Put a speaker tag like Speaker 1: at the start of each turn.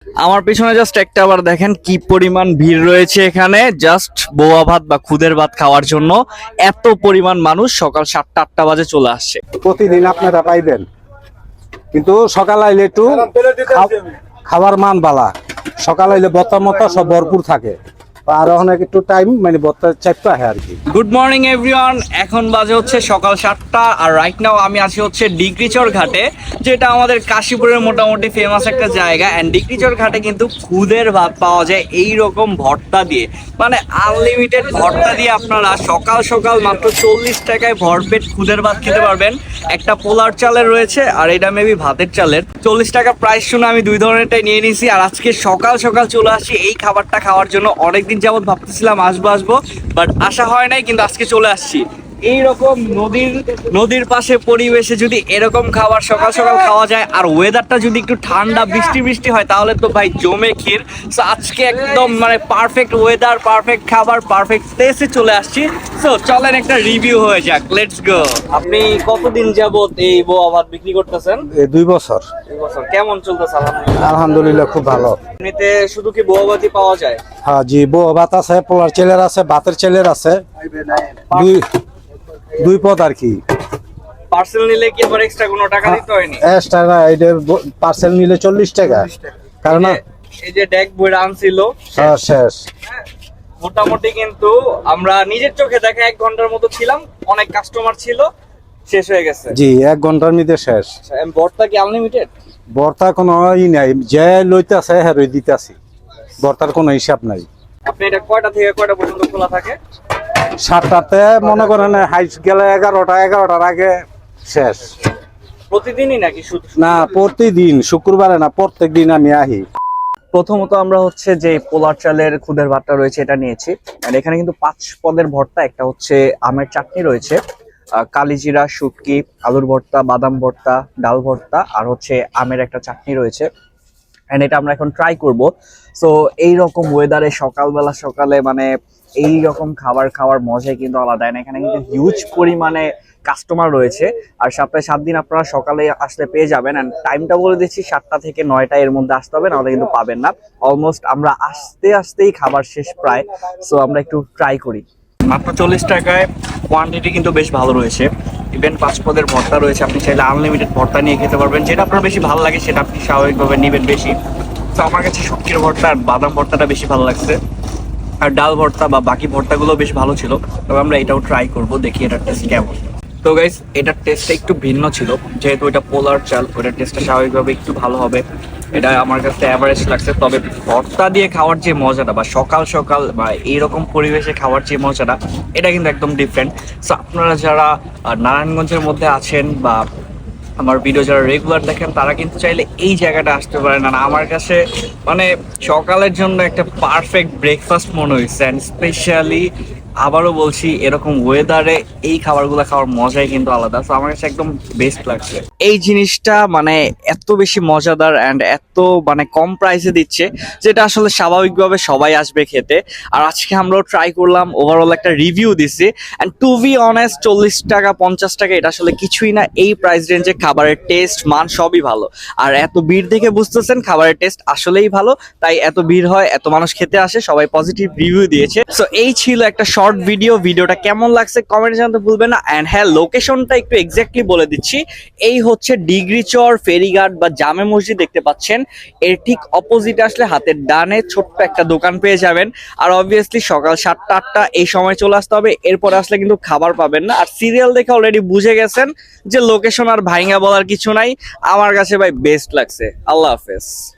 Speaker 1: আমার পিছনে জাস্ট একটা আবার দেখেন কি পরিমাণ ভিড় রয়েছে এখানে, জাস্ট বোয়া ভাত বা খুদের ভাত খাওয়ার জন্য এত পরিমাণ মানুষ সকাল 7টা 8টা বাজে চলে আসছে।
Speaker 2: প্রতিদিন আপনারা পাইবেন, কিন্তু সকাল আইলে একটু খাবার মান বালা, সকাল আইলে বত্তা মত্তা সব ভরপুর থাকে, আর অনেক একটু টাইম মানে বত্তা চাপটা হয় আর কি।
Speaker 1: গুড মর্নিং এভরিওয়ান, এখন বাজে হচ্ছে সকাল 7টা আর রাইট নাও আমি আছি হচ্ছে ডিগ্রিচর ঘাটে, যেটা আমাদের কাশীপুরের মোটামুটি ফেমাস একটা জায়গা। অ্যান্ড ডিগ্রিচর ঘাটে কিন্তু খুদের ভাত পাওয়া যায় এই রকম ভর্তা দিয়ে, মানে আনলিমিটেড ভর্তা দিয়ে আপনারা সকাল সকাল মাত্র 40 টাকায় ভরপেট খুদের ভাত খেতে পারবেন। একটা পোলার চালের রয়েছে আর এটা মেবি ভাতের চালের। 40 টাকা প্রাইস শুনে আমি দুই ধরনেরটাই নিয়ে নিয়েছি, আর আজকে সকাল সকাল চলে আসছি এই খাবারটা খাওয়ার জন্য। অনেকদিন যাবত ভাবতেছিলাম আসবো, বাট আসা হয় নাই, কিন্তু আজকে চলে আসছি। এইরকম নদীর পাশে পরিবেশে যদি এরকম খাবার সকাল সকাল খাওয়া যায়, আর ওয়েদারটা যদি একটু ঠান্ডা বৃষ্টি হয়, তাহলে তো ভাই জমে ক্ষীর। সো আজকে একদম মানে পারফেক্ট ওয়েদার, পারফেক্ট খাবার, পারফেক্ট প্লেসে চলে আসছি। সো চলেন একটা রিভিউ হয়ে যাক, লেটস গো। আপনি কতদিন যাবত এই বোয়া ভাত বিক্রি করতেছেন?
Speaker 2: 2 বছর।
Speaker 1: 2 বছর। কেমন চলতেছে?
Speaker 2: আলহামদুলিল্লাহ খুব ভালো।
Speaker 1: এমনিতে শুধু কি বোয়া ভাতই পাওয়া যায়?
Speaker 2: হ্যাঁ জি, বোয়া ভাত আছে, পোলার চেলের আছে, ভাতের চেলের আছে, দুই পদ আর কি।
Speaker 1: পার্সেল নিলে কি আবার এক্সট্রা কোনো টাকা দিতে হয়নি?
Speaker 2: এক্সট্রা না, এটা পার্সেল নিলে 40 টাকা। কারণ
Speaker 1: এই যে ডেক বইরা আনছিল
Speaker 2: শেষ
Speaker 1: মোটামুটি, কিন্তু আমরা নিজের চোখে দেখা 1 ঘন্টার মতো ছিলাম, অনেক কাস্টমার ছিল, শেষ হয়ে গেছে।
Speaker 2: জি, 1 ঘন্টার মধ্যে শেষ।
Speaker 1: ভর্তা কি আনলিমিটেড?
Speaker 2: ভর্তা কোনো ই নাই, যে লইতে আছে হ্যাঁ দিতে আছি, ভর্তার কোনো হিসাব নাই।
Speaker 1: আপনি এটা কয়টা থেকে কয়টা পর্যন্ত খোলা থাকে?
Speaker 2: 7টাতে মনে করেন, হাইস গেলে 11টার আগে শেষ।
Speaker 1: প্রতিদিনই নাকি শুধু?
Speaker 2: না, প্রতিদিন, শুক্রবারে না, প্রত্যেক দিন আমি আহি।
Speaker 1: প্রথমত আমরা হচ্ছে যে পোলার চালের খুদের ভাতটা রয়েছে এটা নিয়েছি, আর এখানে কিন্তু 5 পদের ভর্তা, একটা হচ্ছে আমের চাটনি রয়েছে, কালিজিরা, শুটকি, আলুর ভর্তা, বাদাম ভর্তা, ডাল ভর্তা, আর হচ্ছে আমের একটা চাটনি রয়েছে। এন্ড এটা আমরা এখন ট্রাই করব। সো এইরকম ওয়েদারে সকালে মানে এই রকম খাবার খাওয়ার মজাই কিন্তু আলাদা। এখানে কিন্তু হিউজ পরিমাণে কাস্টমার রয়েছে, আর সপ্তাহে 7 দিন আপনারা সকালে আসলে পেয়ে যাবেন। অ্যান্ড টাইমটা বলে দিচ্ছি, 7টা থেকে 9টা এর মধ্যে আসতে হবে, নাহলে কিন্তু পাবেন না। অলমোস্ট আমরা আসতেই খাবার শেষ প্রায়। সো আমরা একটু ট্রাই করি। মাত্র 40 টাকায় কোয়ান্টিটি কিন্তু বেশ ভালো রয়েছে। ইভেন 5 পদের ভর্তা রয়েছে, আপনি চাইলে আনলিমিটেড ভর্তা নিয়ে খেতে পারবেন, যেটা আপনার বেশি ভালো লাগে সেটা আপনি স্বাভাবিকভাবে নেবেন বেশি। তো আমার কাছে শুটকির ভর্তা আর বাদাম ভর্তাটা বেশি ভালো লাগছে, আর ডাল ভর্তা বা বাকি ভর্তাগুলো বেশ ভালো ছিল। তবে আমরা এটাও ট্রাই করব, দেখি এটার টেস্ট কেমন। তো গাইস, এটার টেস্টটা একটু ভিন্ন ছিল, যেহেতু এটা পোলার চাল, ওটার টেস্টটা স্বাভাবিকভাবে একটু ভালো হবে। এটা আমার কাছে অ্যাভারেজ লাগছে। তবে ভর্তা দিয়ে খাওয়ার যে মজাটা, বা সকাল সকাল বা এইরকম পরিবেশে খাওয়ার যে মজাটা, এটা কিন্তু একদম ডিফারেন্ট। সো আপনারা যারা নারায়ণগঞ্জের মধ্যে আছেন বা আমার ভিডিও যারা রেগুলার দেখেন, তারা কিন্তু চাইলে এই জায়গাটা আসতে পারেন। আর আমার কাছে মানে সকালের জন্য একটা পারফেক্ট ব্রেকফাস্ট মনে হয়েছে। অ্যান্ড স্পেশালি আবারও বলছি, এরকম ওয়েদারে এই খাবারগুলো খাওয়ার মজাই কিন্তু আলাদা। তো আমার কাছে একদম বেস্ট লাগছে এই জিনিসটা, মানে এত বেশি মজাদার অ্যান্ড এত মানে কম প্রাইসে দিচ্ছে, যেটা আসলে স্বাভাবিকভাবে সবাই আসবে খেতে। আর আজকে আমরাও ট্রাই করলাম, ওভারঅল একটা রিভিউ দিছি। অ্যান্ড টু বি অনেস্ট, 40 টাকা 50 টাকা এটা আসলে কিছুই না। এই প্রাইস রেঞ্জে খাবারের টেস্ট মান সবই ভালো। আর এত ভিড় দেখে বুঝতেছেন খাবারের টেস্ট আসলেই ভালো, তাই এত ভিড় হয়, এত মানুষ খেতে আসে, সবাই পজিটিভ রিভিউ দিয়েছে। সো এই ছিল একটা শর্ট ভিডিওটা কেমন লাগছে কমেন্টে জানাতে ভুলবেন না। অ্যান্ড হ্যাঁ, লোকেশনটা একটু এক্স্যাক্টলি বলে দিচ্ছি। এই হচ্ছে ডিগ্রিচর ফেরিঘাট বা জামে মসজিদ দেখতে পাচ্ছেন, এর ঠিক অপোজিটে আসলে হাতের ডানে ছোট্ট একটা দোকান পেয়ে যাবেন। আর অবভিয়াসলি সকাল 7টা 8টা এই সময় চলে আসতে হবে, এরপরে আসলে কিন্তু খাবার পাবেন না। আর সিরিয়াল দেখে অলরেডি বুঝে গেছেন যে লোকেশন আর ভাইঙ্গা বলার কিছু নাই। আমার কাছে ভাই বেস্ট লাগছে। আল্লাহ হাফেজ।